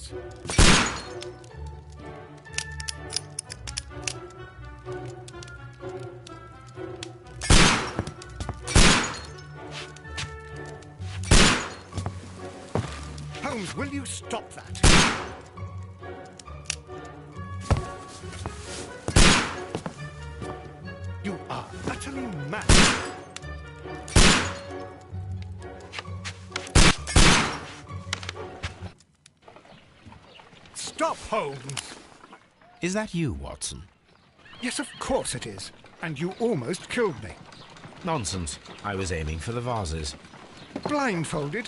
Holmes. Holmes, will you stop that? You are utterly mad. Stop, Holmes! Is that you, Watson? Yes, of course it is. And you almost killed me. Nonsense. I was aiming for the vases. Blindfolded?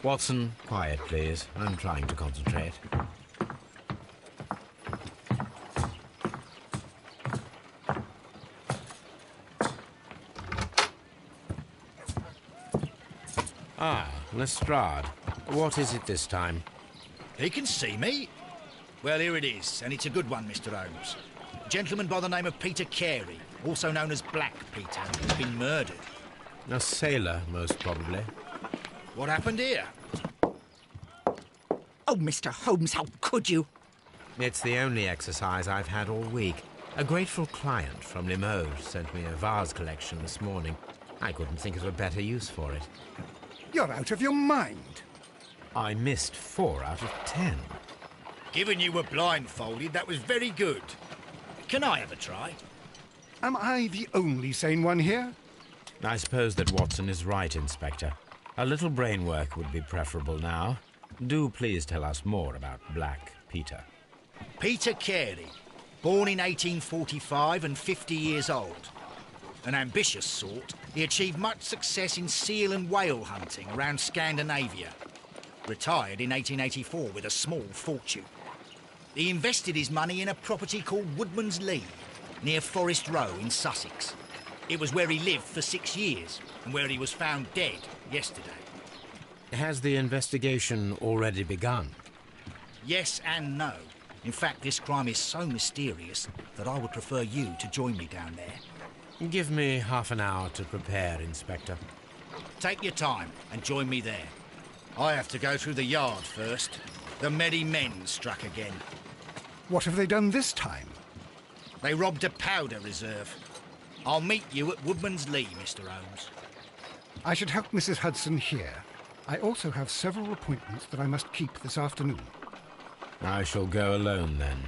Watson, quiet, please. I'm trying to concentrate. Ah, Lestrade. What is it this time? He can see me. Well, here it is, and it's a good one, Mr. Holmes. A gentleman by the name of Peter Carey, also known as Black Peter, has been murdered. A sailor, most probably. What happened here? Oh, Mr. Holmes, how could you? It's the only exercise I've had all week. A grateful client from Limoges sent me a vase collection this morning. I couldn't think of a better use for it. You're out of your mind. I missed 4 out of 10. Given you were blindfolded, that was very good. Can I have a try? Am I the only sane one here? I suppose that Watson is right, Inspector. A little brain work would be preferable now. Do please tell us more about Black Peter. Peter Carey, born in 1845 and 50 years old. An ambitious sort, he achieved much success in seal and whale hunting around Scandinavia. Retired in 1884 with a small fortune. He invested his money in a property called Woodman's Lee, near Forest Row in Sussex. It was where he lived for 6 years, and where he was found dead yesterday. Has the investigation already begun? Yes and no. In fact, this crime is so mysterious that I would prefer you to join me down there. Give me half an hour to prepare, Inspector. Take your time and join me there. I have to go through the yard first. The merry men struck again. What have they done this time? They robbed a powder reserve. I'll meet you at Woodman's Lee, Mr. Holmes. I should help Mrs. Hudson here. I also have several appointments that I must keep this afternoon. I shall go alone, then.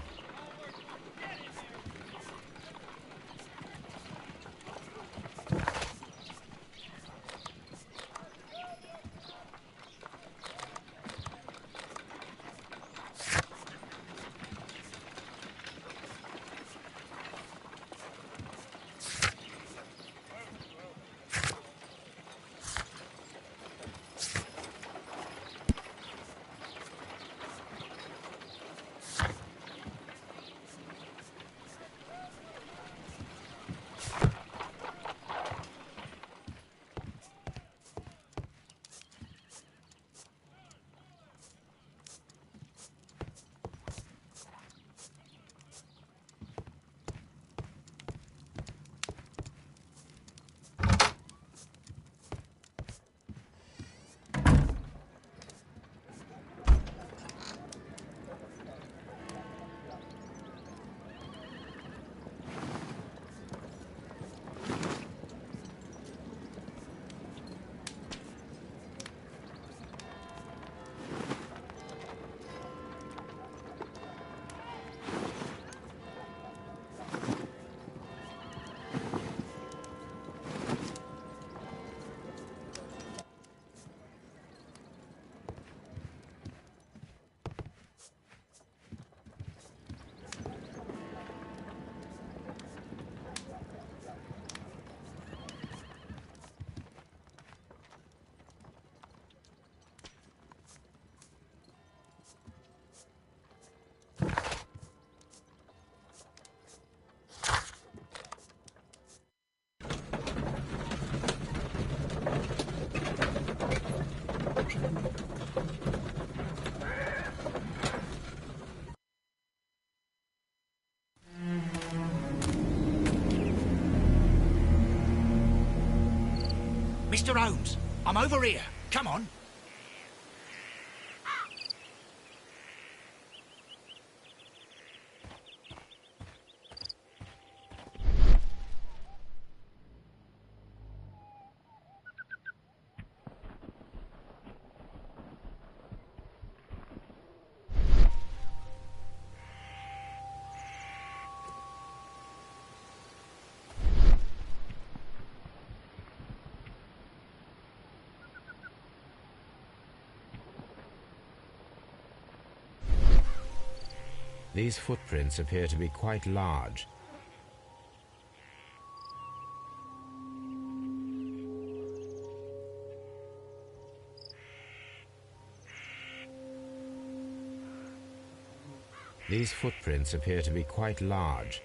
Mr. Holmes, I'm over here. Come on. These footprints appear to be quite large. These footprints appear to be quite large.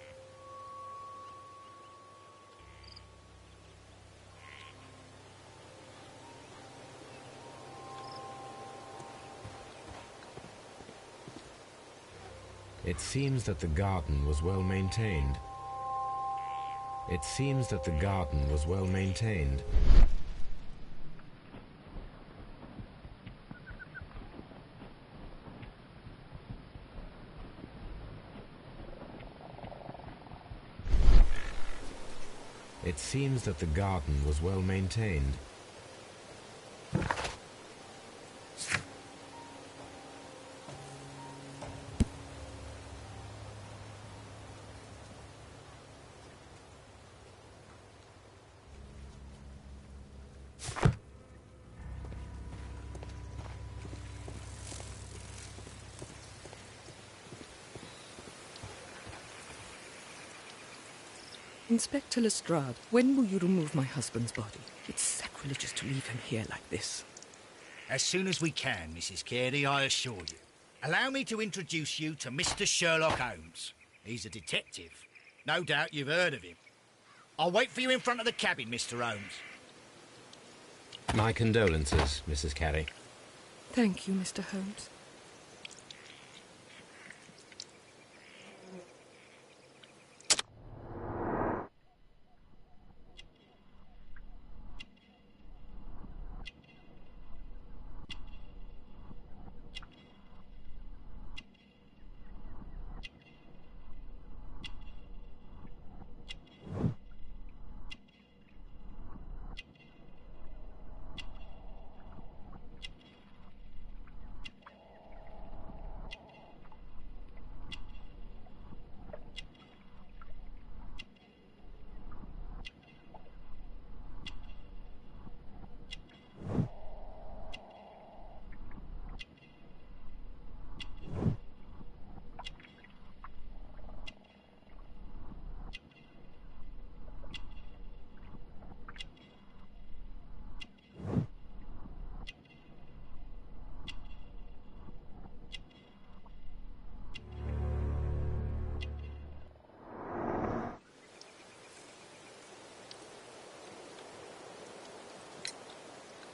It seems that the garden was well maintained. It seems that the garden was well maintained. It seems that the garden was well maintained. Inspector Lestrade, when will you remove my husband's body? It's sacrilegious to leave him here like this. As soon as we can, Mrs. Carey, I assure you. Allow me to introduce you to Mr. Sherlock Holmes. He's a detective. No doubt you've heard of him. I'll wait for you in front of the cabin, Mr. Holmes. My condolences, Mrs. Carey. Thank you, Mr. Holmes.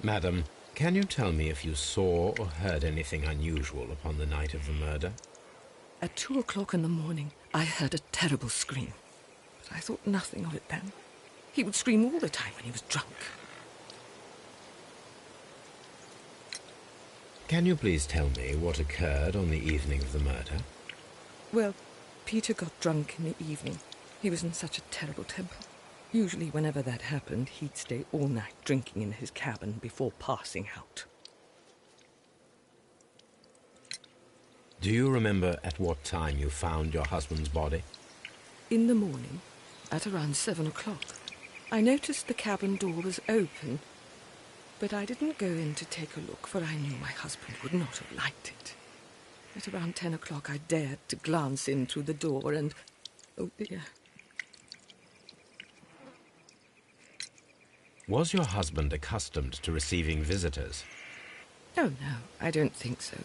Madam, can you tell me if you saw or heard anything unusual upon the night of the murder? At 2 o'clock in the morning, I heard a terrible scream. But I thought nothing of it then. He would scream all the time when he was drunk. Can you please tell me what occurred on the evening of the murder? Well, Peter got drunk in the evening. He was in such a terrible temper. Usually whenever that happened, he'd stay all night drinking in his cabin before passing out. Do you remember at what time you found your husband's body? In the morning, at around 7 o'clock, I noticed the cabin door was open, but I didn't go in to take a look, for I knew my husband would not have liked it. At around 10 o'clock, I dared to glance in through the door and... oh dear. Was your husband accustomed to receiving visitors? Oh, no, I don't think so.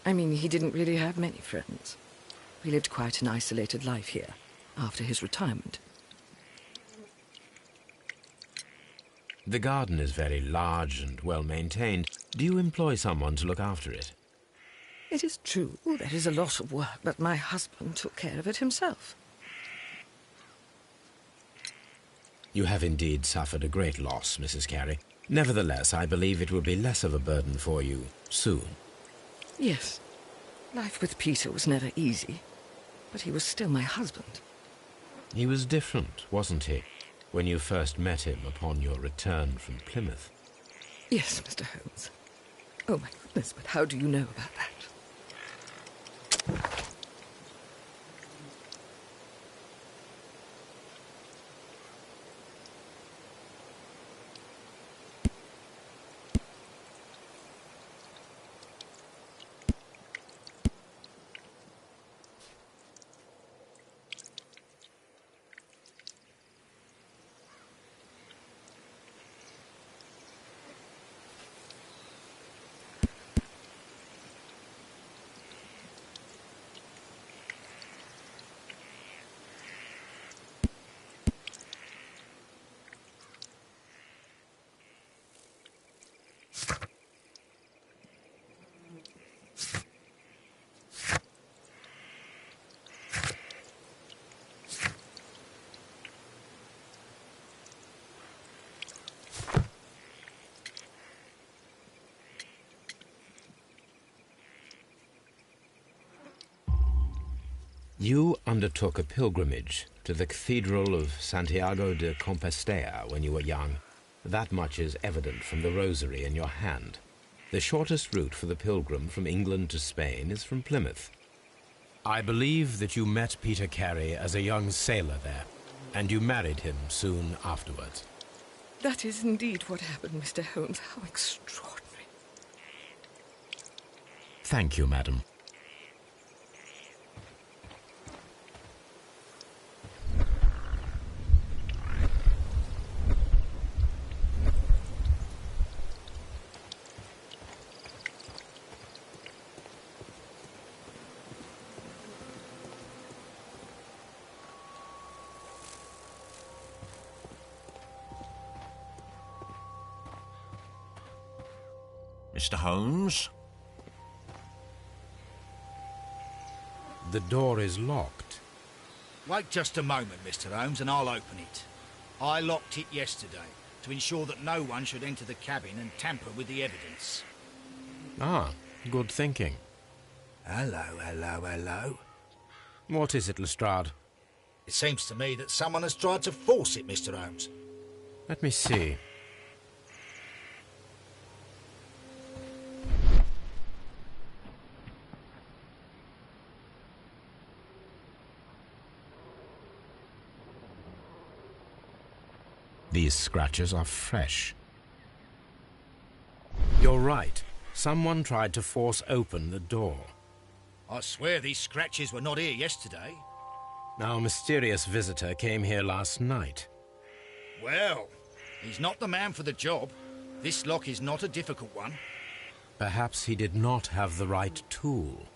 I mean, he didn't really have many friends. We lived quite an isolated life here, after his retirement. The garden is very large and well maintained. Do you employ someone to look after it? It is true, there is a lot of work, but my husband took care of it himself. You have indeed suffered a great loss, Mrs. Carey. Nevertheless, I believe it will be less of a burden for you soon. Yes. Life with Peter was never easy, but he was still my husband. He was different, wasn't he, when you first met him upon your return from Plymouth? Yes, Mr. Holmes. Oh, my goodness, but how do you know about that? You undertook a pilgrimage to the Cathedral of Santiago de Compostela when you were young. That much is evident from the rosary in your hand. The shortest route for the pilgrim from England to Spain is from Plymouth. I believe that you met Peter Carey as a young sailor there, and you married him soon afterwards. That is indeed what happened, Mr. Holmes. How extraordinary. Thank you, madam. Mr. Holmes? The door is locked. Wait just a moment, Mr. Holmes, and I'll open it. I locked it yesterday to ensure that no one should enter the cabin and tamper with the evidence. Ah, good thinking. Hello, hello, hello. What is it, Lestrade? It seems to me that someone has tried to force it, Mr. Holmes. Let me see. These scratches are fresh. You're right. Someone tried to force open the door. I swear these scratches were not here yesterday. Our mysterious visitor came here last night. Well, he's not the man for the job. This lock is not a difficult one. Perhaps he did not have the right tool.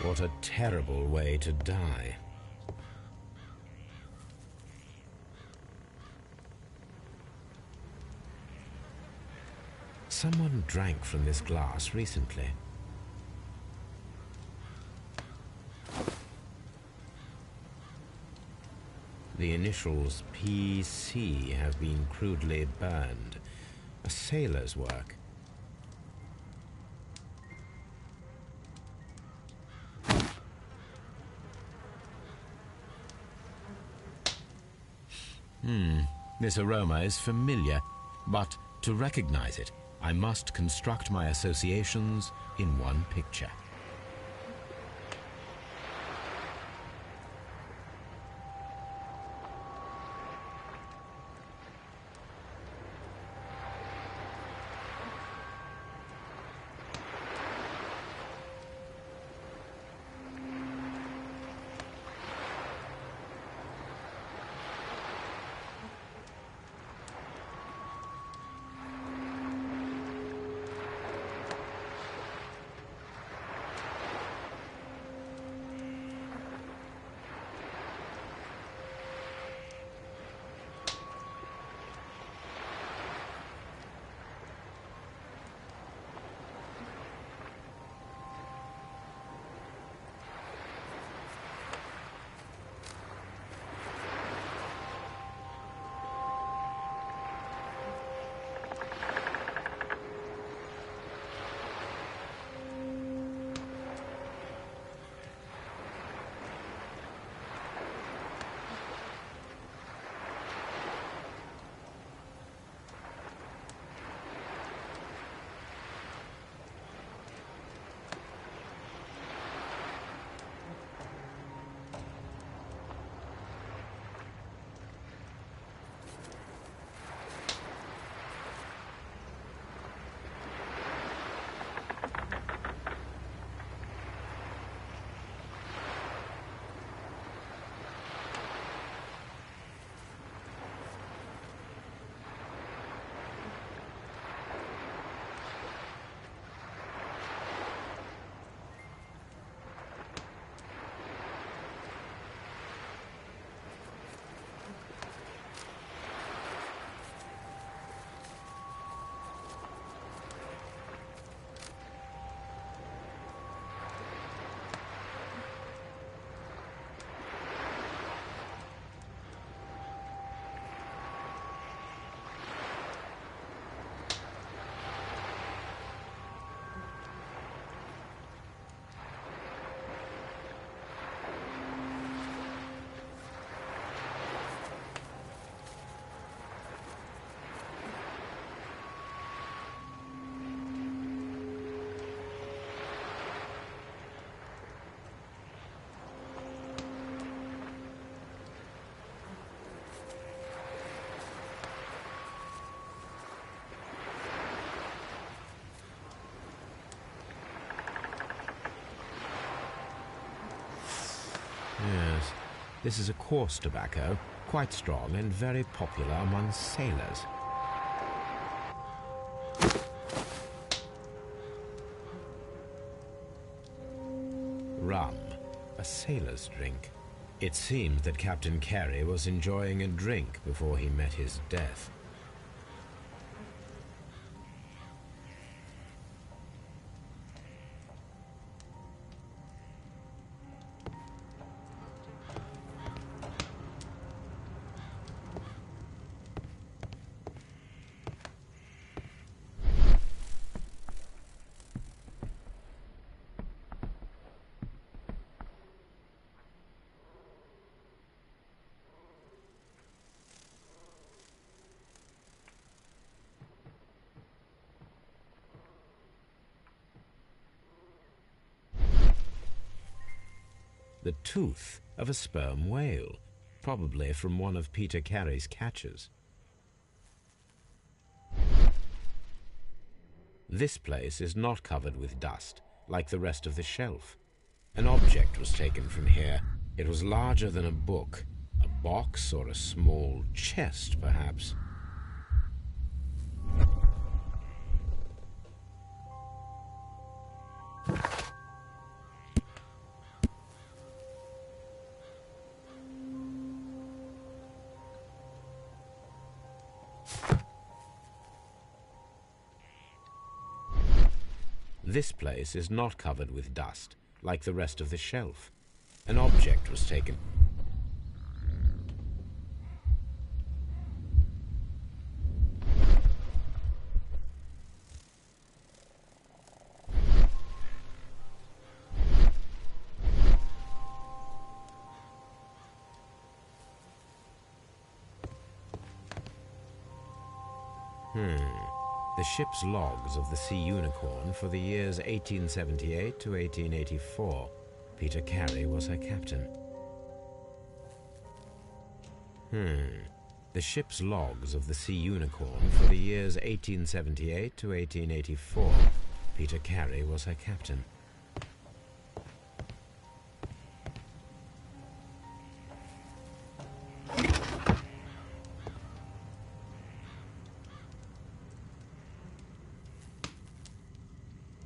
What a terrible way to die. Someone drank from this glass recently. The initials PC have been crudely burned. A sailor's work. This aroma is familiar, but to recognize it, I must construct my associations in one picture. Yes, this is a coarse tobacco, quite strong and very popular among sailors. Rum, a sailor's drink. It seems that Captain Carey was enjoying a drink before he met his death. The tooth of a sperm whale, probably from one of Peter Carey's catches. This place is not covered with dust, like the rest of the shelf. An object was taken from here. It was larger than a book, a box or a small chest, perhaps. This place is not covered with dust, like the rest of the shelf. An object was taken. The ship's logs of the Sea Unicorn for the years 1878 to 1884. Peter Carey was her captain. The ship's logs of the Sea Unicorn for the years 1878 to 1884. Peter Carey was her captain.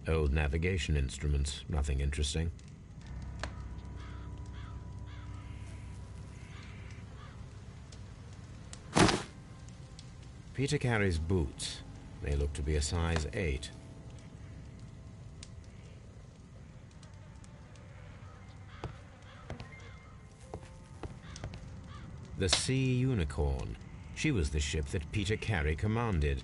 Old navigation instruments, nothing interesting. Peter Carey's boots. They look to be a size 8. The Sea Unicorn. She was the ship that Peter Carey commanded.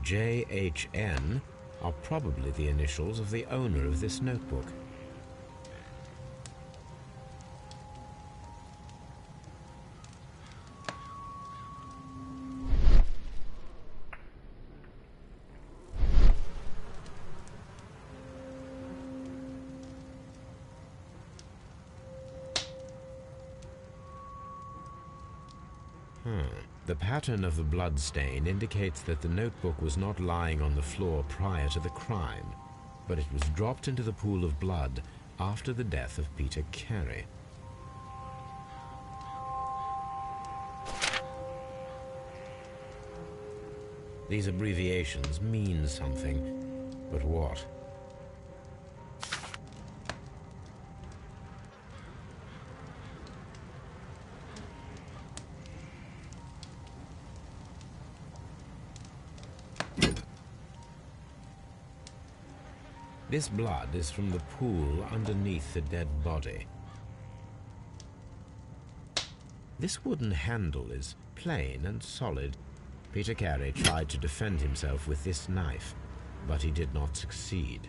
JHN are probably the initials of the owner of this notebook. The pattern of the blood stain indicates that the notebook was not lying on the floor prior to the crime, but it was dropped into the pool of blood after the death of Peter Carey. These abbreviations mean something, but what? This blood is from the pool underneath the dead body. This wooden handle is plain and solid. Peter Carey tried to defend himself with this knife, but he did not succeed.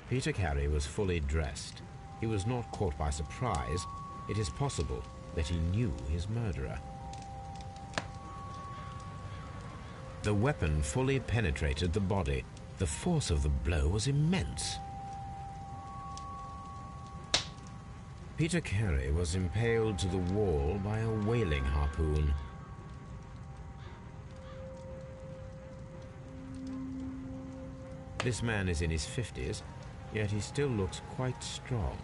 Peter Carey was fully dressed. He was not caught by surprise. It is possible that he knew his murderer. The weapon fully penetrated the body. The force of the blow was immense. Peter Carey was impaled to the wall by a whaling harpoon. This man is in his 50s, yet he still looks quite strong.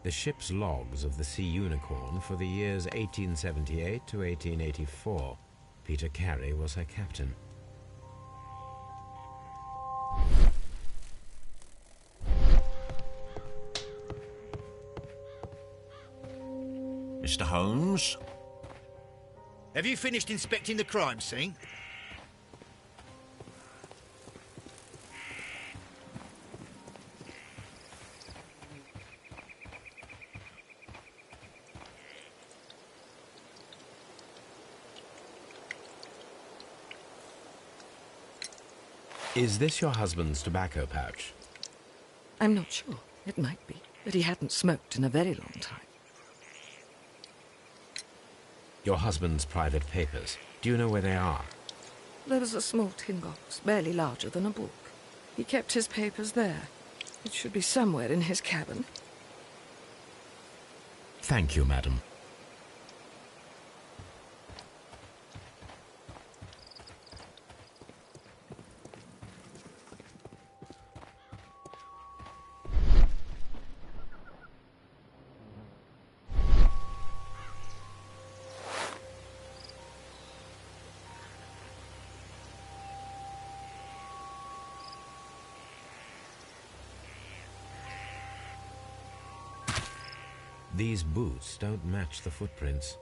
The ship's logs of the Sea Unicorn for the years 1878 to 1884. Peter Carey was her captain. Mr. Holmes? Have you finished inspecting the crime scene? Is this your husband's tobacco pouch? I'm not sure. It might be, but he hadn't smoked in a very long time. Your husband's private papers. Do you know where they are? There was a small tin box, barely larger than a book. He kept his papers there. It should be somewhere in his cabin. Thank you, madam. These boots don't match the footprints.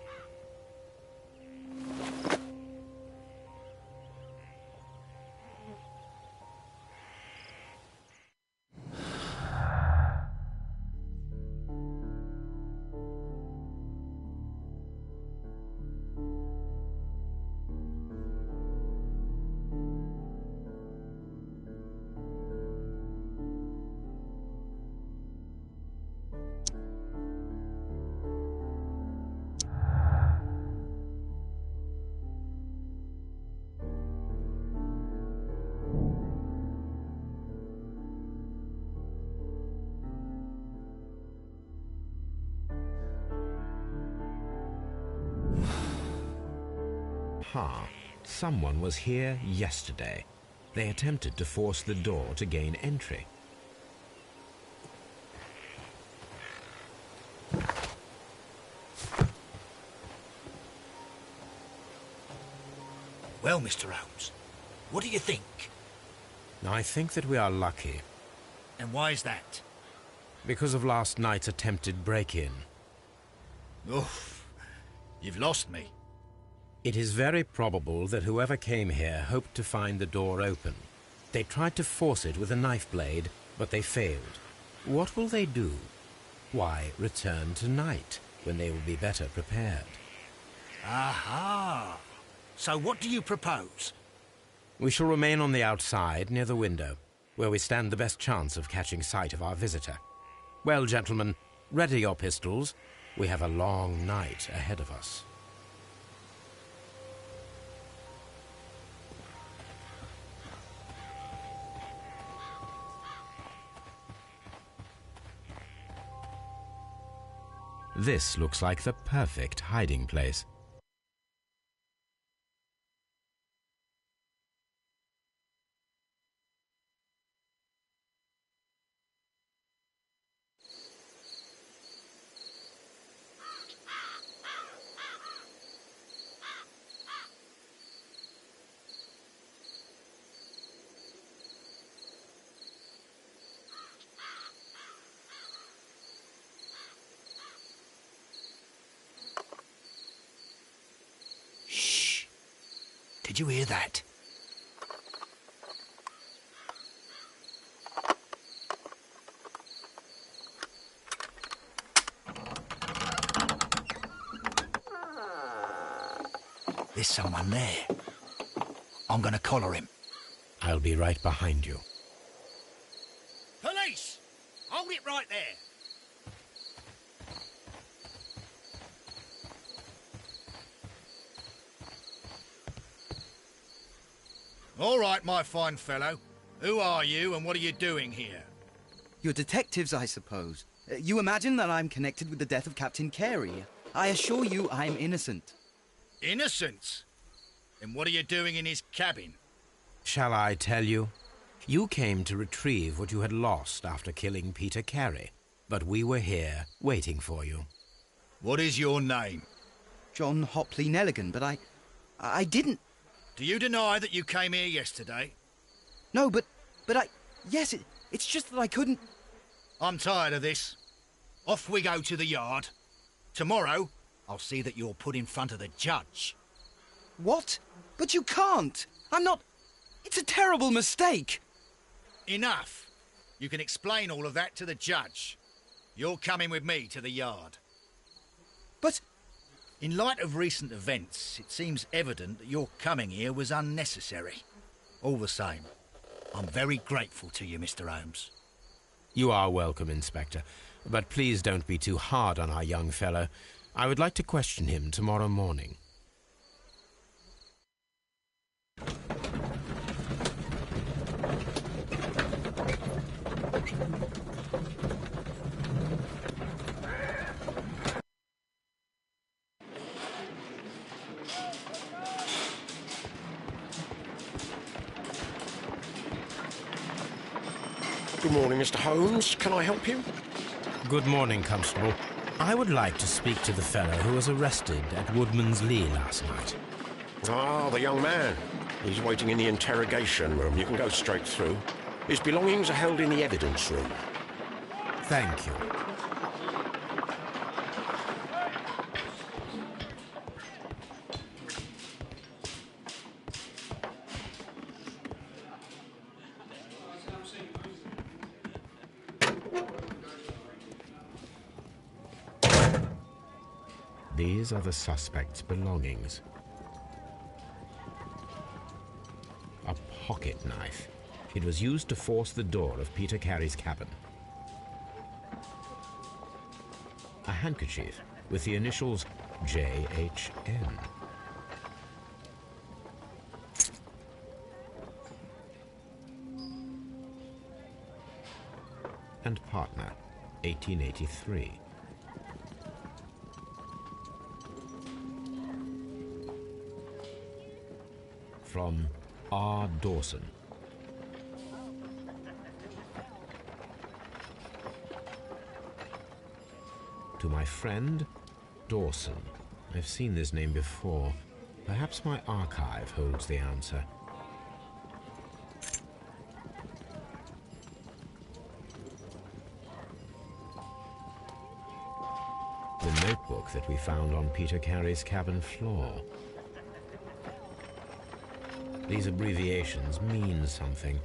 Someone was here yesterday. They attempted to force the door to gain entry. Well, Mr. Holmes, what do you think? I think that we are lucky. And why is that? Because of last night's attempted break-in. Oof, you've lost me. It is very probable that whoever came here hoped to find the door open. They tried to force it with a knife blade, but they failed. What will they do? Why, return tonight, when they will be better prepared. Aha! So what do you propose? We shall remain on the outside, near the window, where we stand the best chance of catching sight of our visitor. Well, gentlemen, ready your pistols. We have a long night ahead of us. This looks like the perfect hiding place. Did you hear that? There's someone there. I'm gonna collar him. I'll be right behind you. Police! Hold it right there. All right, my fine fellow. Who are you and what are you doing here? You're detectives, I suppose. You imagine that I'm connected with the death of Captain Carey. I assure you I'm innocent. Innocent? Then what are you doing in his cabin? Shall I tell you? You came to retrieve what you had lost after killing Peter Carey, but we were here waiting for you. What is your name? John Hopley Nelligan, but I didn't... Do you deny that you came here yesterday? No, but yes, it's just that I couldn't... I'm tired of this. Off we go to the yard. Tomorrow, I'll see that you're put in front of the judge. What? But you can't! I'm not... It's a terrible mistake! Enough. You can explain all of that to the judge. You're coming with me to the yard. But... In light of recent events, it seems evident that your coming here was unnecessary. All the same, I'm very grateful to you, Mr. Holmes. You are welcome, Inspector, but please don't be too hard on our young fellow. I would like to question him tomorrow morning. Good morning, Mr. Holmes. Can I help you? Good morning, Constable. I would like to speak to the fellow who was arrested at Woodman's Lee last night. Ah, the young man. He's waiting in the interrogation room. You can go straight through. His belongings are held in the evidence room. Thank you. These are the suspect's belongings. A pocket knife. It was used to force the door of Peter Carey's cabin. A handkerchief with the initials JHN. And partner, 1883. From R. Dawson. To my friend, Dawson. I've seen this name before. Perhaps my archive holds the answer. The notebook that we found on Peter Carey's cabin floor. These abbreviations mean something,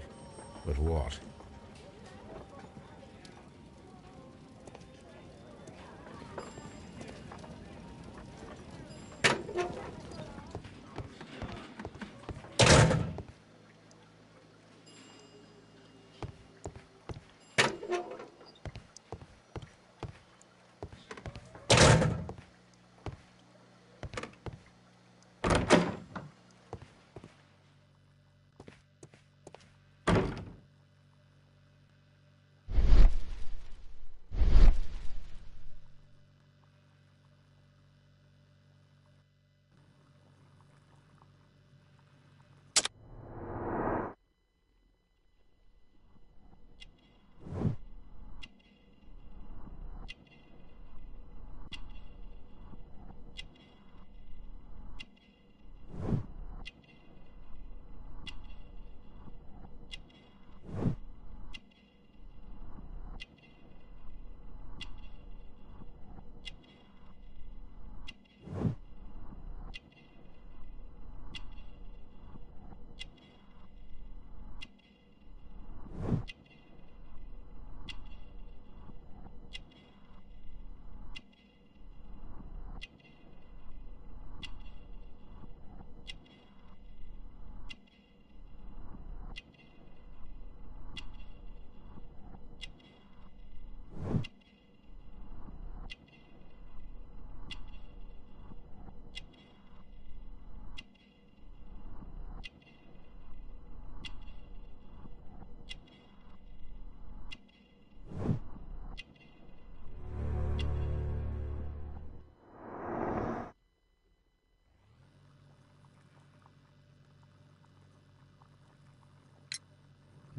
but what?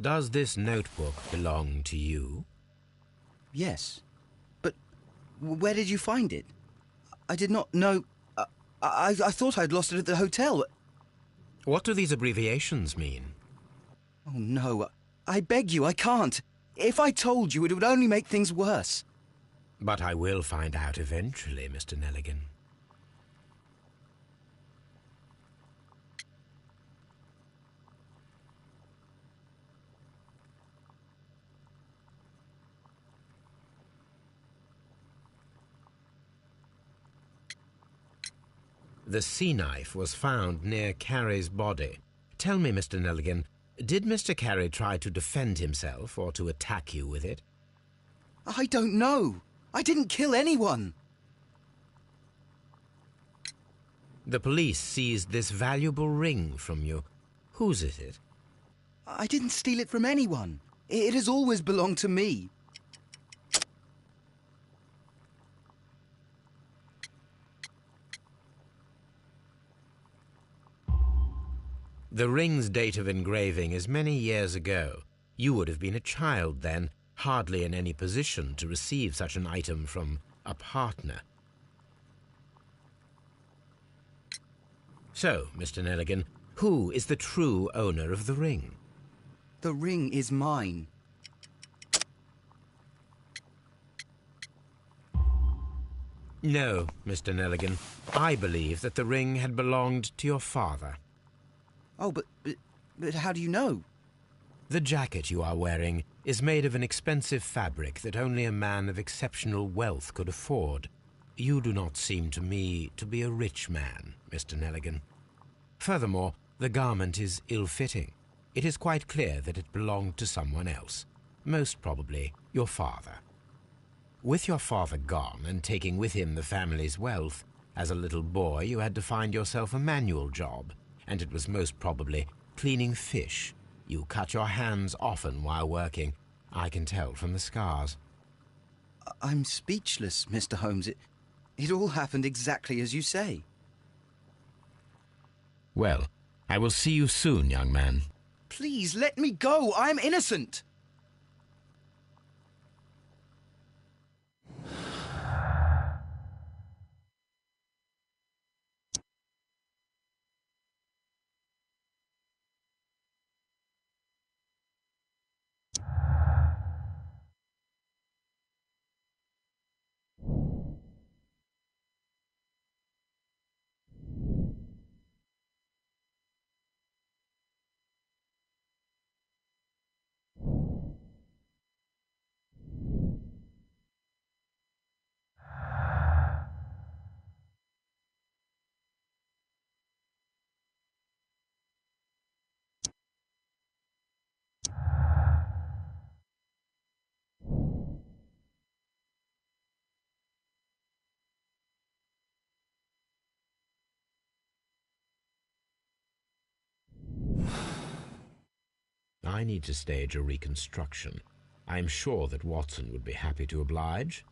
Does this notebook belong to you? Yes. But where did you find it? I did not know... I thought I'd lost it at the hotel. What do these abbreviations mean? Oh, no. I beg you, I can't. If I told you, it would only make things worse. But I will find out eventually, Mr. Nelligan. The sea knife was found near Carey's body. Tell me, Mr. Nelligan, did Mr. Carey try to defend himself or to attack you with it? I don't know. I didn't kill anyone. The police seized this valuable ring from you. Whose is it? I didn't steal it from anyone. It has always belonged to me. The ring's date of engraving is many years ago. You would have been a child then, hardly in any position to receive such an item from a partner. So, Mr. Nelligan, who is the true owner of the ring? The ring is mine. No, Mr. Nelligan. I believe that the ring had belonged to your father. Oh, but how do you know? The jacket you are wearing is made of an expensive fabric that only a man of exceptional wealth could afford. You do not seem to me to be a rich man, Mr. Nelligan. Furthermore, the garment is ill-fitting. It is quite clear that it belonged to someone else, most probably your father. With your father gone and taking with him the family's wealth, as a little boy you had to find yourself a manual job, and it was most probably cleaning fish. You cut your hands often while working. I can tell from the scars. I'm speechless, Mr. Holmes. It all happened exactly as you say. Well, I will see you soon, young man. Please, let me go. I'm innocent. I need to stage a reconstruction. I am sure that Watson would be happy to oblige.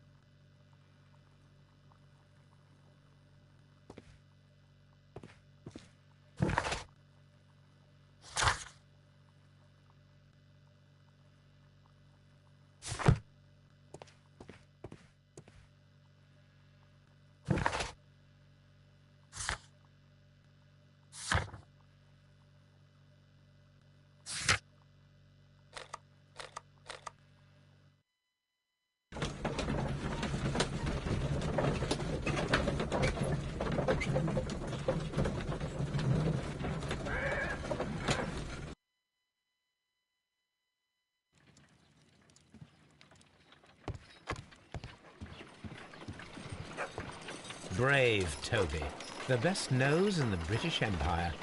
Brave Toby, the best nose in the British Empire.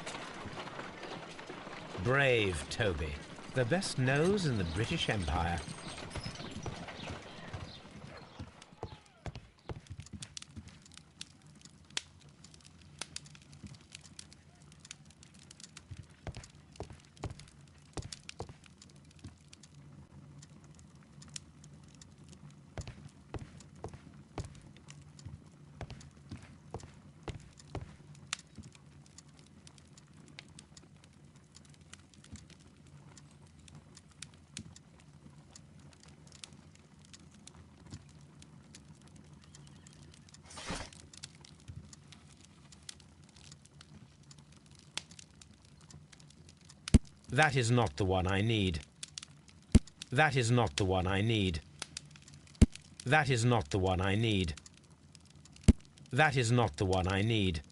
Brave Toby, the best nose in the British Empire. That is not the one I need. That is not the one I need. That is not the one I need. That is not the one I need.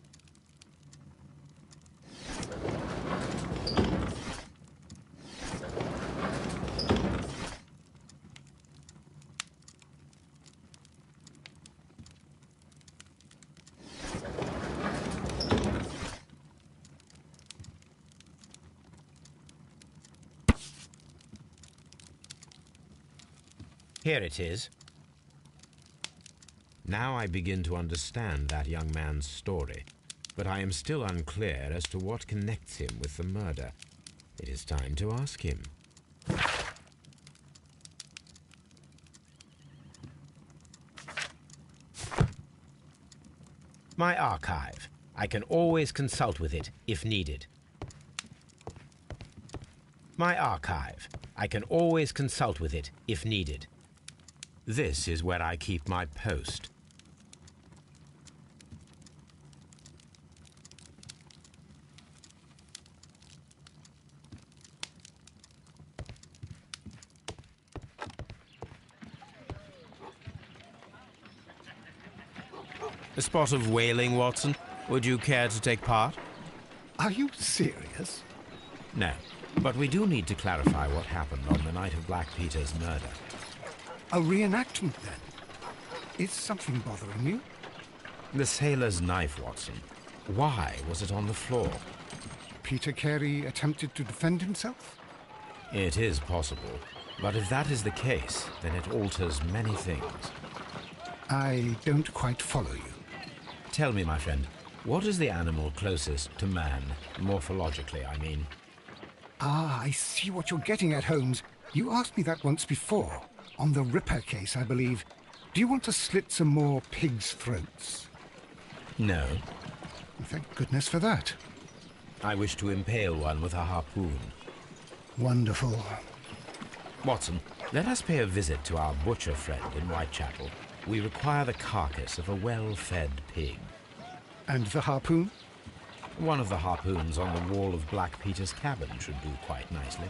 Here it is. Now I begin to understand that young man's story, but I am still unclear as to what connects him with the murder. It is time to ask him. My archive. I can always consult with it if needed. My archive. I can always consult with it if needed. This is where I keep my post. A spot of whaling, Watson. Would you care to take part? Are you serious? No, but we do need to clarify what happened on the night of Black Peter's murder. A reenactment, then? Is something bothering you? The sailor's knife, Watson. Why was it on the floor? Peter Carey attempted to defend himself? It is possible, but if that is the case, then it alters many things. I don't quite follow you. Tell me, my friend, what is the animal closest to man, morphologically, I mean? Ah, I see what you're getting at, Holmes. You asked me that once before. On the Ripper case, I believe. Do you want to slit some more pigs' throats? No. Thank goodness for that. I wish to impale one with a harpoon. Wonderful. Watson, let us pay a visit to our butcher friend in Whitechapel. We require the carcass of a well-fed pig. And the harpoon? One of the harpoons on the wall of Black Peter's cabin should do quite nicely.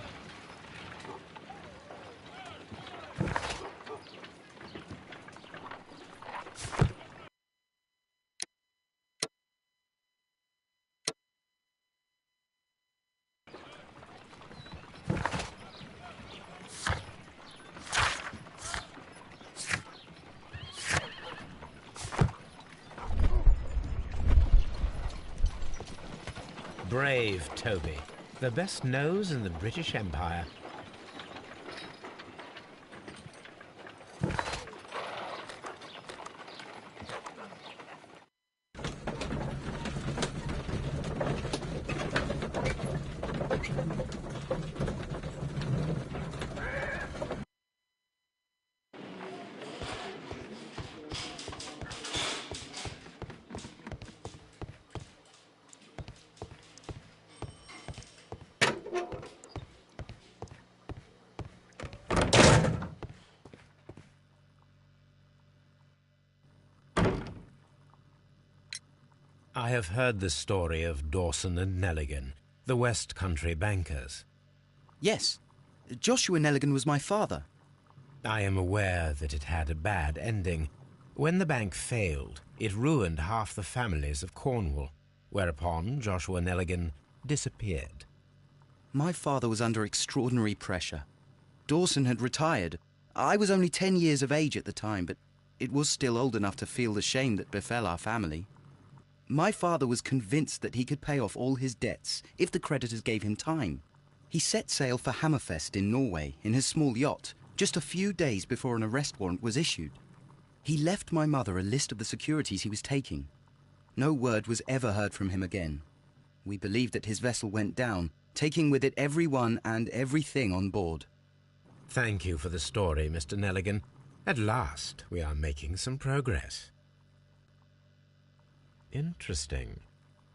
Brave Toby, the best nose in the British Empire. I have heard the story of Dawson and Nelligan, the West Country bankers. Yes. Joshua Nelligan was my father. I am aware that it had a bad ending. When the bank failed, it ruined half the families of Cornwall, whereupon Joshua Nelligan disappeared. My father was under extraordinary pressure. Dawson had retired. I was only 10 years of age at the time, but it was still old enough to feel the shame that befell our family. My father was convinced that he could pay off all his debts if the creditors gave him time. He set sail for Hammerfest in Norway in his small yacht, just a few days before an arrest warrant was issued. He left my mother a list of the securities he was taking. No word was ever heard from him again. We believe that his vessel went down, taking with it everyone and everything on board. Thank you for the story, Mr. Nelligan. At last, we are making some progress. Interesting.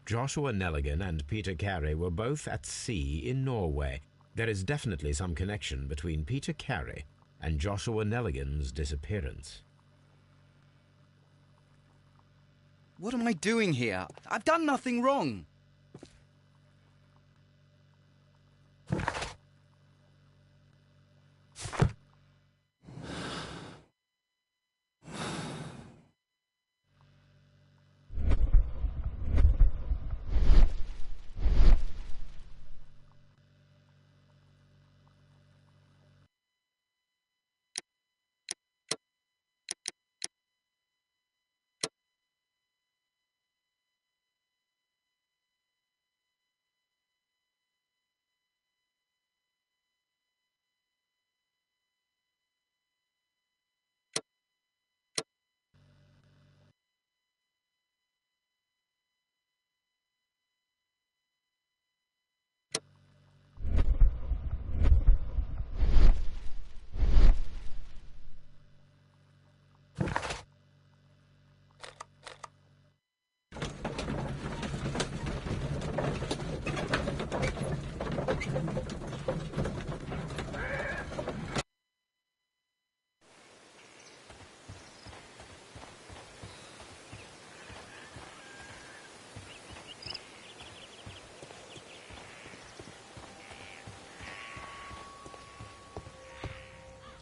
Joshua Nelligan and Peter Carey were both at sea in Norway. There is definitely some connection between Peter Carey and Joshua Nelligan's disappearance. What am I doing here? I've done nothing wrong.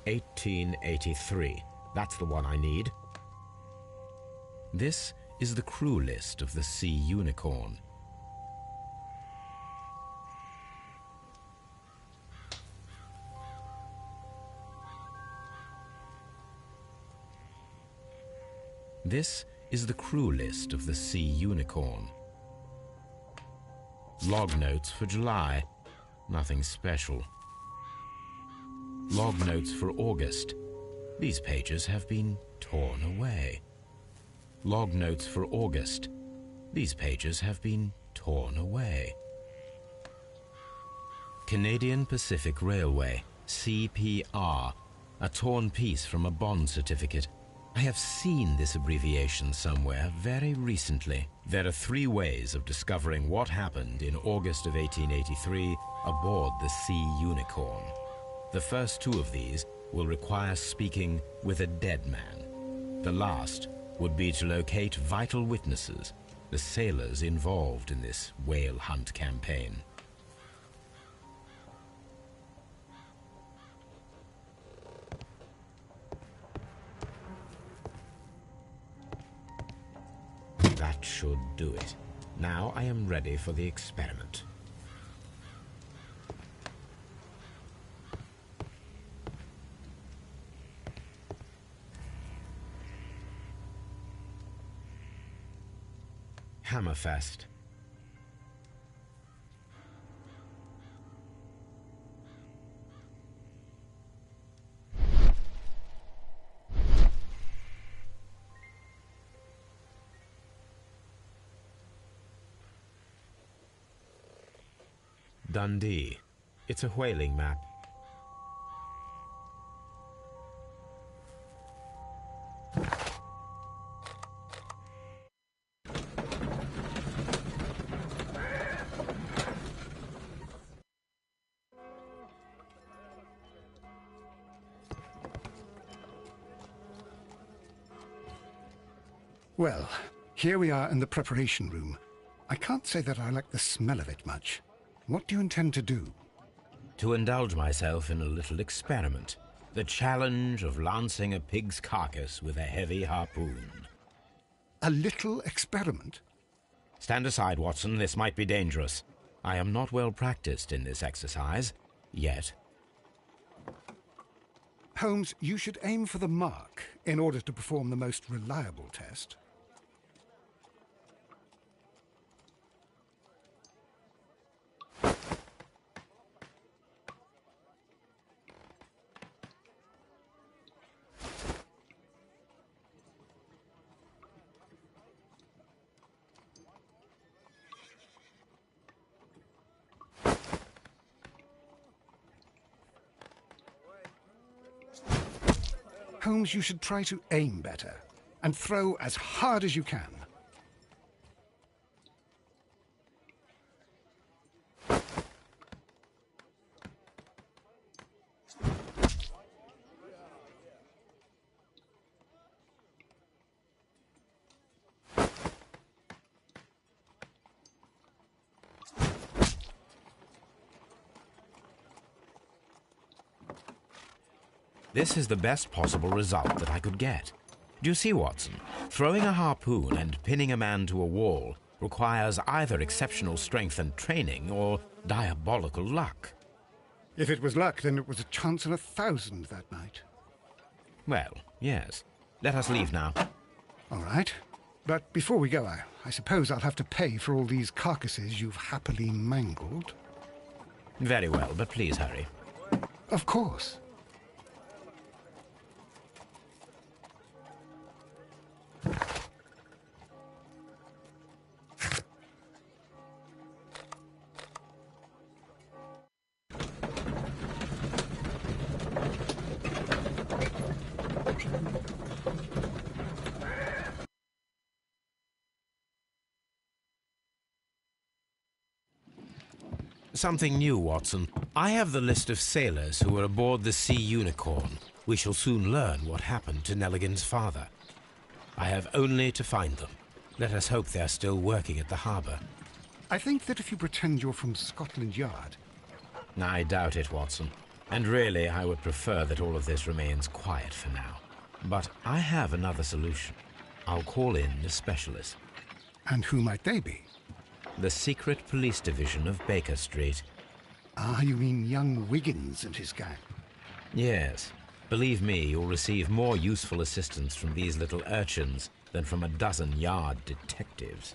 1883. That's the one I need. This is the crew list of the Sea Unicorn. This is the crew list of the Sea Unicorn. Log notes for July. Nothing special. Log notes for August. These pages have been torn away. Log notes for August. These pages have been torn away. Canadian Pacific Railway, CPR, a torn piece from a bond certificate. I have seen this abbreviation somewhere very recently. There are 3 ways of discovering what happened in August of 1883 aboard the Sea Unicorn. The first 2 of these will require speaking with a dead man. The last would be to locate vital witnesses, the sailors involved in this whale hunt campaign. That should do it. Now I am ready for the experiment. Hammerfest. Dundee. It's a whaling map. Well, here we are in the preparation room. I can't say that I like the smell of it much. What do you intend to do? To indulge myself in a little experiment. The challenge of lancing a pig's carcass with a heavy harpoon. A little experiment? Stand aside, Watson. This might be dangerous. I am not well practiced in this exercise, yet. Holmes, you should aim for the mark in order to perform the most reliable test. Holmes, you should try to aim better and throw as hard as you can. This is the best possible result that I could get. Do you see, Watson? Throwing a harpoon and pinning a man to a wall requires either exceptional strength and training or diabolical luck. If it was luck, then it was a chance in 1,000 that night. Well, yes. Let us leave now. All right. But before we go, I suppose I'll have to pay for all these carcasses you've happily mangled. Very well, but please hurry. Of course. Something new, Watson. I have the list of sailors who were aboard the Sea Unicorn. We shall soon learn what happened to Nelligan's father. I have only to find them. Let us hope they're still working at the harbour. I think that if you pretend you're from Scotland Yard... I doubt it, Watson. And really, I would prefer that all of this remains quiet for now. But I have another solution. I'll call in the specialist. And who might they be? The secret police division of Baker Street. Ah, you mean young Wiggins and his gang? Yes. Believe me, you'll receive more useful assistance from these little urchins than from a dozen yard detectives.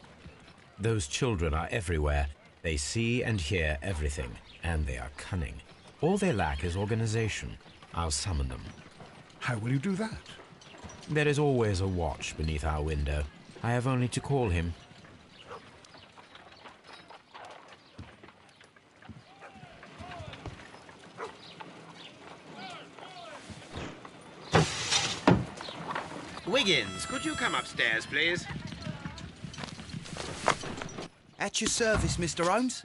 Those children are everywhere. They see and hear everything, and they are cunning. All they lack is organization. I'll summon them. How will you do that? There is always a watch beneath our window. I have only to call him. Wiggins, could you come upstairs, please? At your service, Mr. Holmes.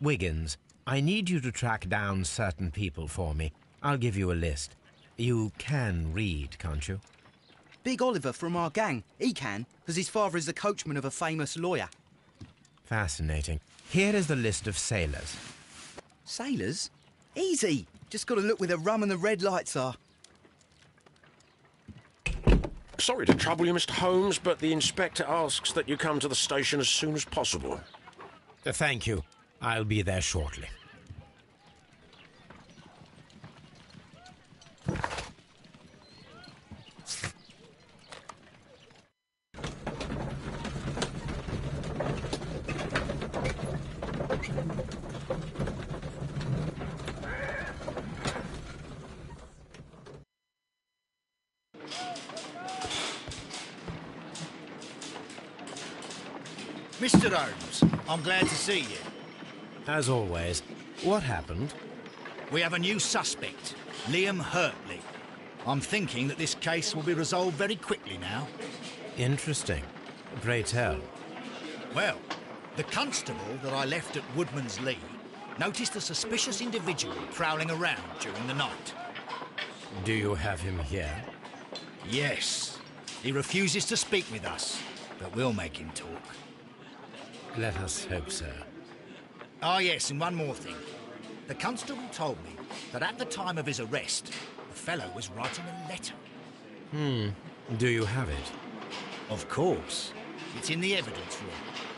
Wiggins, I need you to track down certain people for me. I'll give you a list. You can read, can't you? Big Oliver from our gang. He can, because his father is the coachman of a famous lawyer. Fascinating. Here is the list of sailors. Sailors? Easy. Just got to look where the rum and the red lights are. Sorry to trouble you, Mr. Holmes, but the inspector asks that you come to the station as soon as possible. Thank you. I'll be there shortly. Mr. Holmes, I'm glad to see you. As always, what happened? We have a new suspect, Liam Hurtley. I'm thinking that this case will be resolved very quickly now. Interesting. Pray tell. Well, the constable that I left at Woodman's Lee noticed a suspicious individual prowling around during the night. Do you have him here? Yes. He refuses to speak with us, but we'll make him talk. Let us hope so. Ah, yes, and one more thing. The constable told me that at the time of his arrest, the fellow was writing a letter. Do you have it? Of course. It's in the evidence room,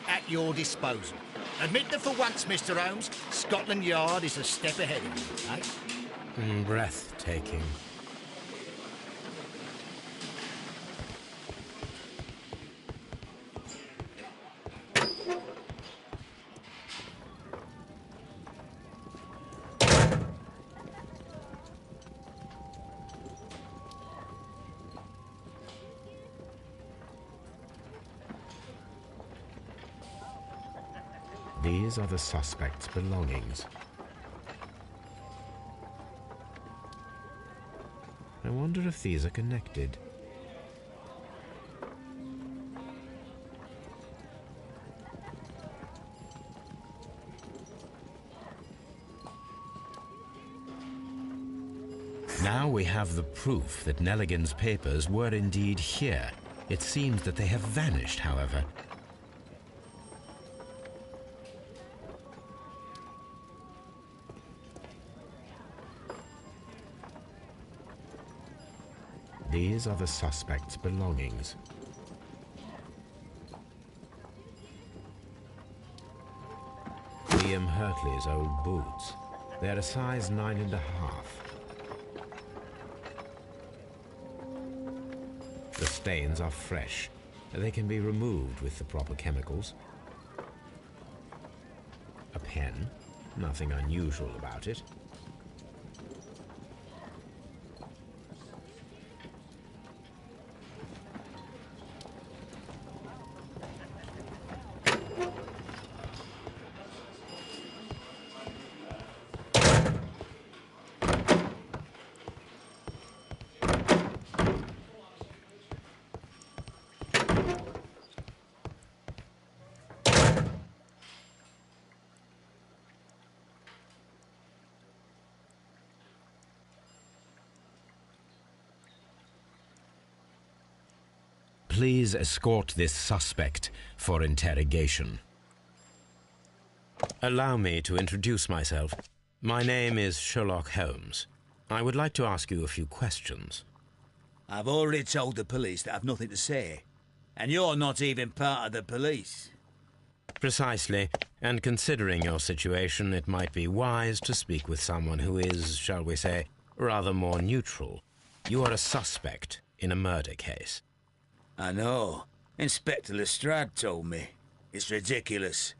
at your disposal. Admit that for once, Mr. Holmes, Scotland Yard is a step ahead of you, eh? Breathtaking. These are the suspect's belongings. I wonder if these are connected. Now we have the proof that Nelligan's papers were indeed here. It seems that they have vanished, however. These are the suspect's belongings. Liam Hurtley's old boots. They're a size 9.5. The stains are fresh. They can be removed with the proper chemicals. A pen. Nothing unusual about it. Please escort this suspect for interrogation. Allow me to introduce myself. My name is Sherlock Holmes. I would like to ask you a few questions. I've already told the police that I've nothing to say. And you're not even part of the police. Precisely, and considering your situation, it might be wise to speak with someone who is, shall we say, rather more neutral. You are a suspect in a murder case. I know. Inspector Lestrade told me. It's ridiculous.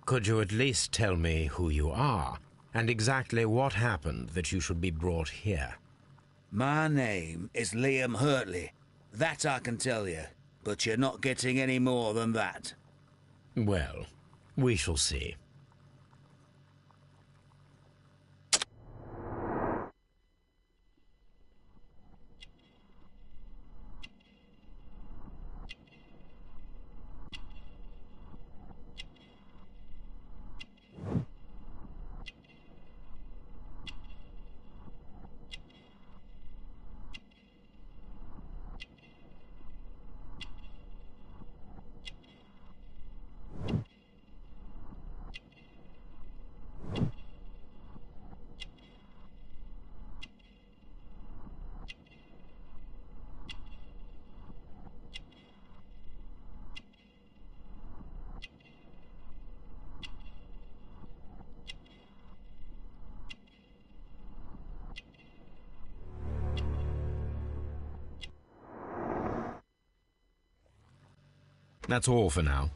Could you at least tell me who you are, and exactly what happened that you should be brought here? My name is Liam Hurtley. That I can tell you. But you're not getting any more than that. Well, we shall see. That's all for now.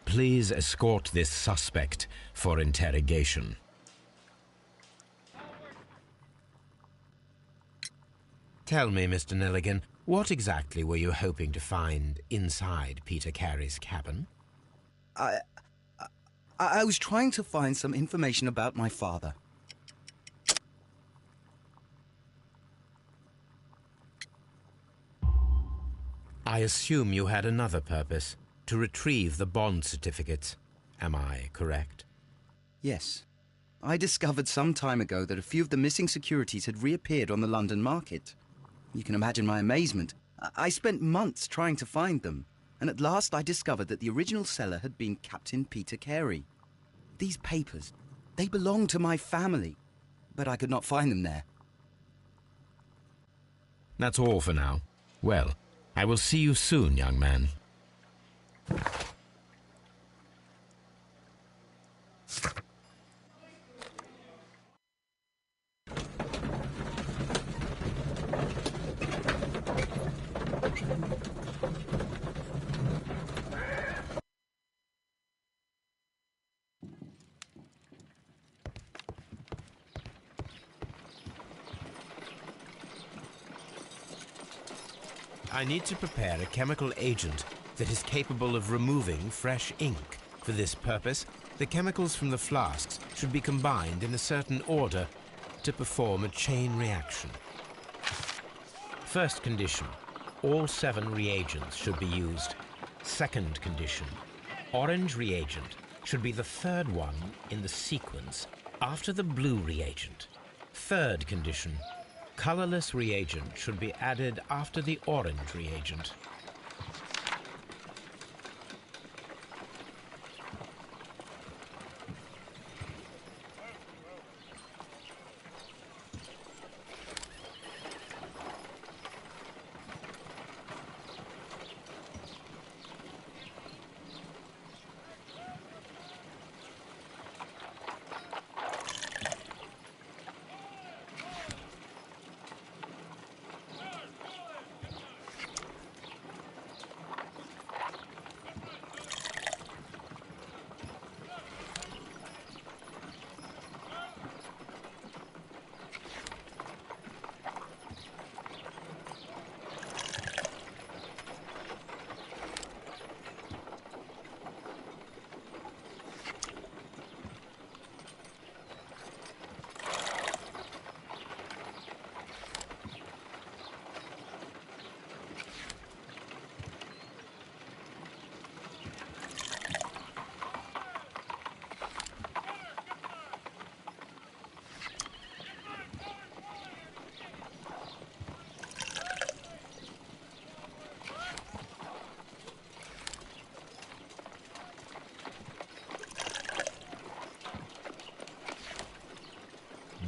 Please escort this suspect for interrogation. Tell me, Mr. Nelligan, what exactly were you hoping to find inside Peter Carey's cabin? I was trying to find some information about my father. I assume you had another purpose, to retrieve the bond certificates. Am I correct? Yes. I discovered some time ago that a few of the missing securities had reappeared on the London market. You can imagine my amazement. I spent months trying to find them, and at last I discovered that the original seller had been Captain Peter Carey. These papers, they belonged to my family, but I could not find them there. That's all for now. Well, I will see you soon, young man. I need to prepare a chemical agent that is capable of removing fresh ink. For this purpose, the chemicals from the flasks should be combined in a certain order to perform a chain reaction. First condition, all 7 reagents should be used. Second condition, orange reagent should be the third one in the sequence after the blue reagent. Third condition, colorless reagent should be added after the orange reagent.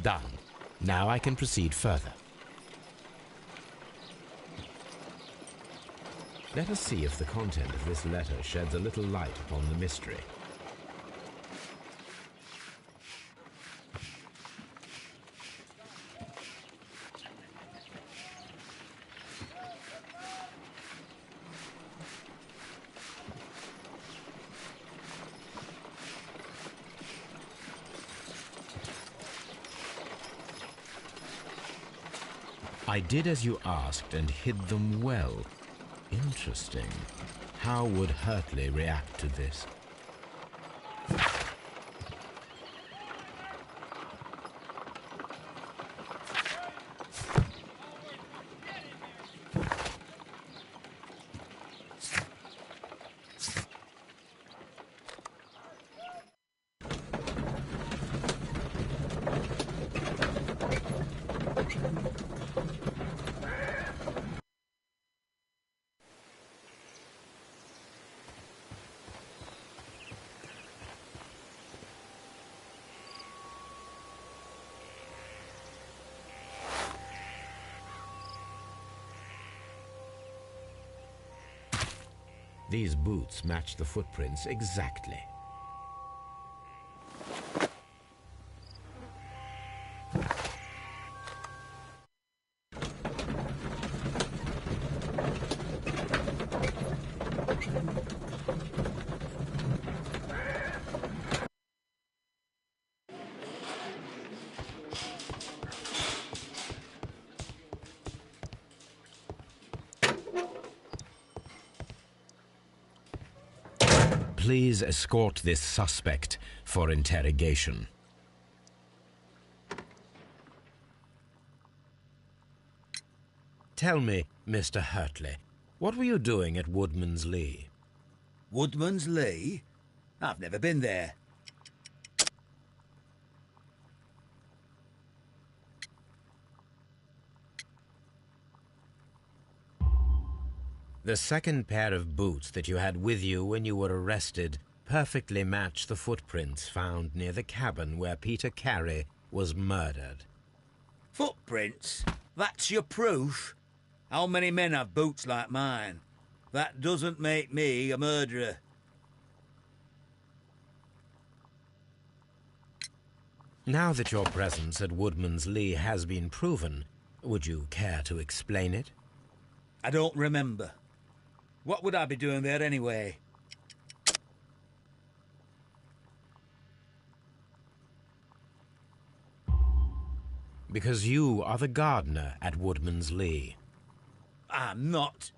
Done. Now I can proceed further. Let us see if the content of this letter sheds a little light upon the mystery. I did as you asked and hid them well. Interesting. How would Hurtley react to this? These boots match the footprints exactly. Please escort this suspect for interrogation. Tell me, Mr. Hurtley, what were you doing at Woodman's Lee? Woodman's Lee? I've never been there. The second pair of boots that you had with you when you were arrested perfectly match the footprints found near the cabin where Peter Carey was murdered. Footprints? That's your proof? How many men have boots like mine? That doesn't make me a murderer. Now that your presence at Woodman's Lee has been proven, would you care to explain it? I don't remember. What would I be doing there anyway? Because you are the gardener at Woodman's Lee. I'm not.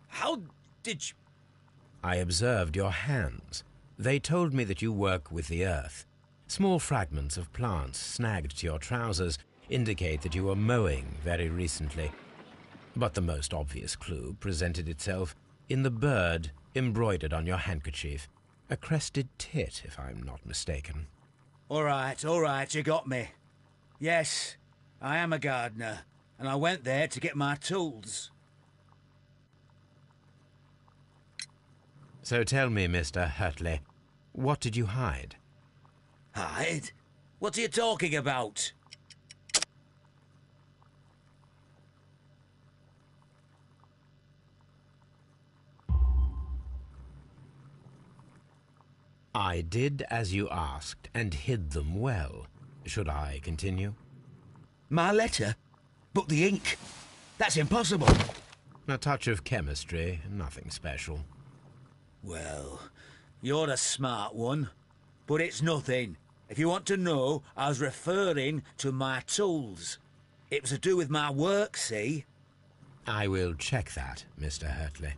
How did you... I observed your hands. They told me that you work with the earth. Small fragments of plants snagged to your trousers indicate that you were mowing very recently. But the most obvious clue presented itself in the bird embroidered on your handkerchief. A crested tit, if I'm not mistaken. All right, you got me. Yes, I am a gardener, and I went there to get my tools. So tell me, Mr. Hurtley, what did you hide? Hide? What are you talking about? I did as you asked and hid them well. Should I continue? My letter? But the ink? That's impossible. A touch of chemistry, nothing special. Well, you're a smart one. But it's nothing. If you want to know, I was referring to my tools. It was to do with my work, see? I will check that, Mr. Hurtley.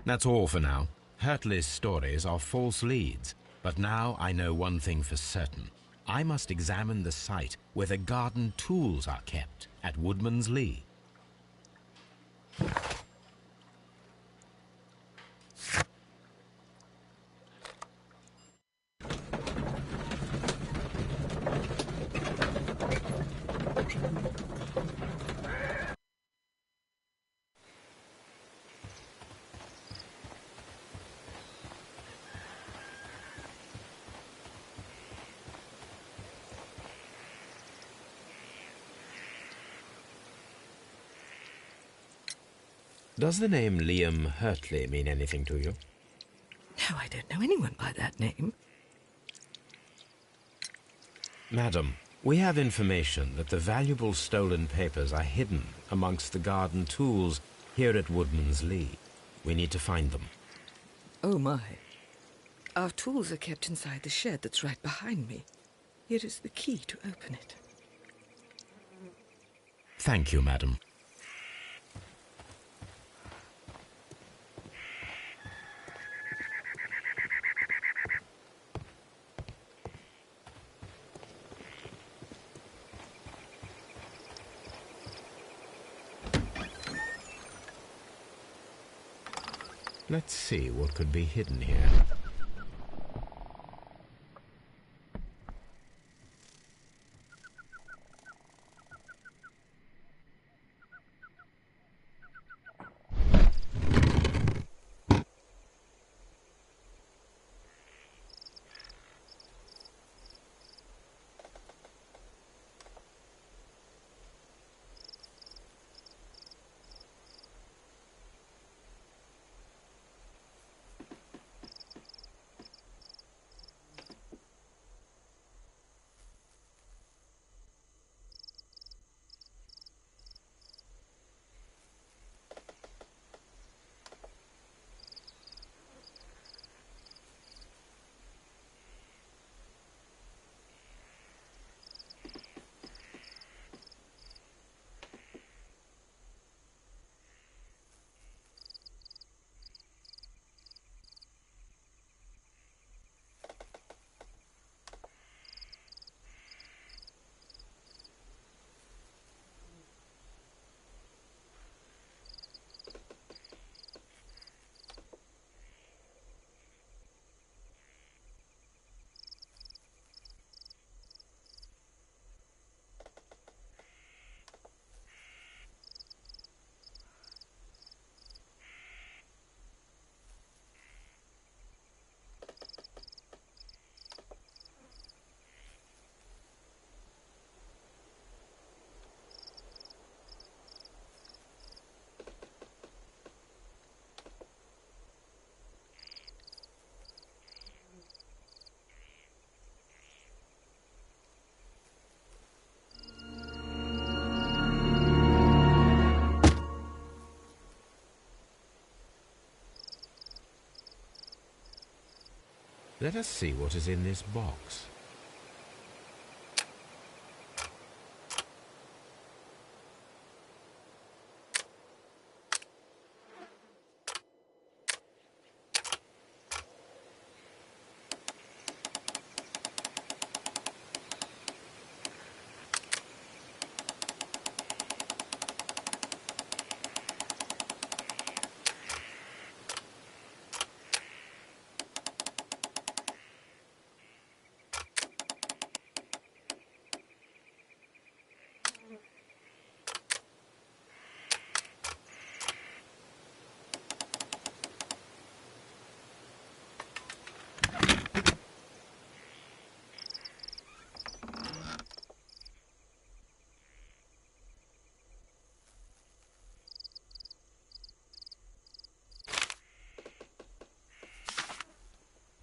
That's all for now. Hurtley's stories are false leads, but now I know one thing for certain. I must examine the site where the garden tools are kept at Woodman's Lee. Does the name Liam Hurtley mean anything to you? No, I don't know anyone by that name. Madam, we have information that the valuable stolen papers are hidden amongst the garden tools here at Woodman's Lee. We need to find them. Oh, my. Our tools are kept inside the shed that's right behind me. Here is the key to open it. Thank you, madam. Let's see what could be hidden here. Let us see what is in this box.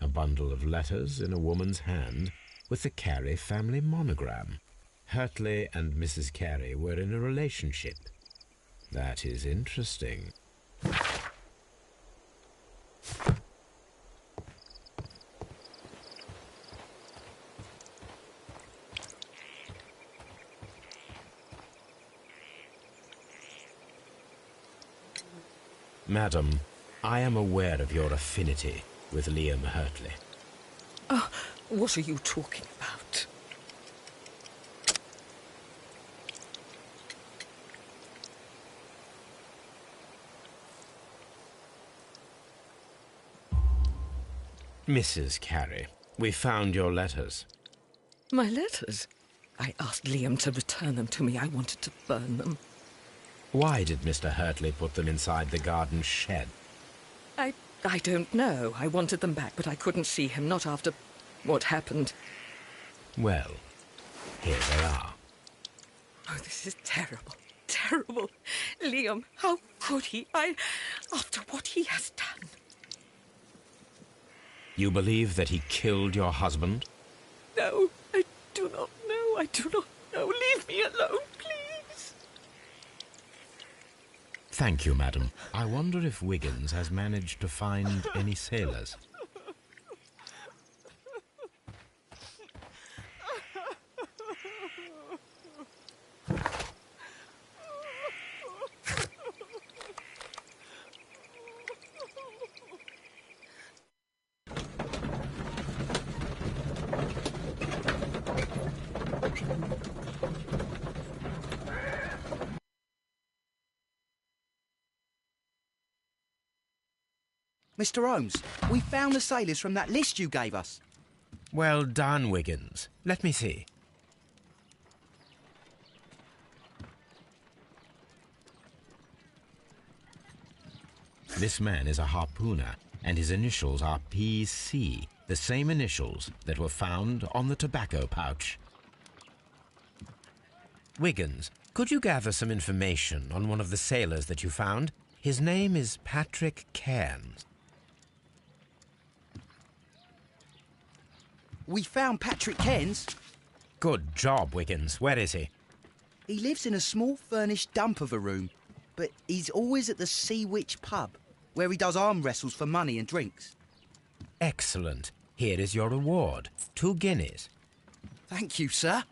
A bundle of letters in a woman's hand with the Carey family monogram. Hurtley and Mrs. Carey were in a relationship. That is interesting. Madam, I am aware of your affinity with Liam Hurtley. Oh, what are you talking about? Mrs. Carey, we found your letters. My letters? I asked Liam to return them to me. I wanted to burn them. Why did Mr. Hurtley put them inside the garden shed? I don't know. I wanted them back, but I couldn't see him, not after what happened. Well, here they are. Oh, this is terrible. terrible. Liam, how could he? After what he has done. You believe that he killed your husband? No, I do not know. I do not know. Leave me alone, please. Thank you, madam. I wonder if Wiggins has managed to find any sailors. Mr. Holmes, we found the sailors from that list you gave us. Well done, Wiggins. Let me see. This man is a harpooner, and his initials are PC, the same initials that were found on the tobacco pouch. Wiggins, could you gather some information on one of the sailors that you found? His name is Patrick Cairns. We found Patrick Cairns. Good job, Wiggins. Where is he? He lives in a small furnished dump of a room, but he's always at the Sea Witch pub, where he does arm wrestles for money and drinks. Excellent. Here is your reward. 2 guineas. Thank you, sir.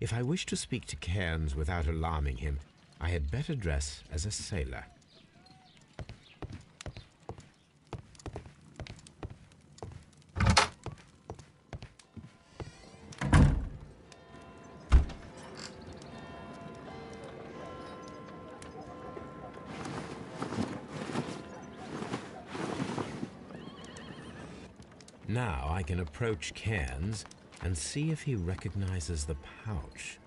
If I wish to speak to Cairns without alarming him, I had better dress as a sailor. Now I can approach Cairns and see if he recognizes the pouch.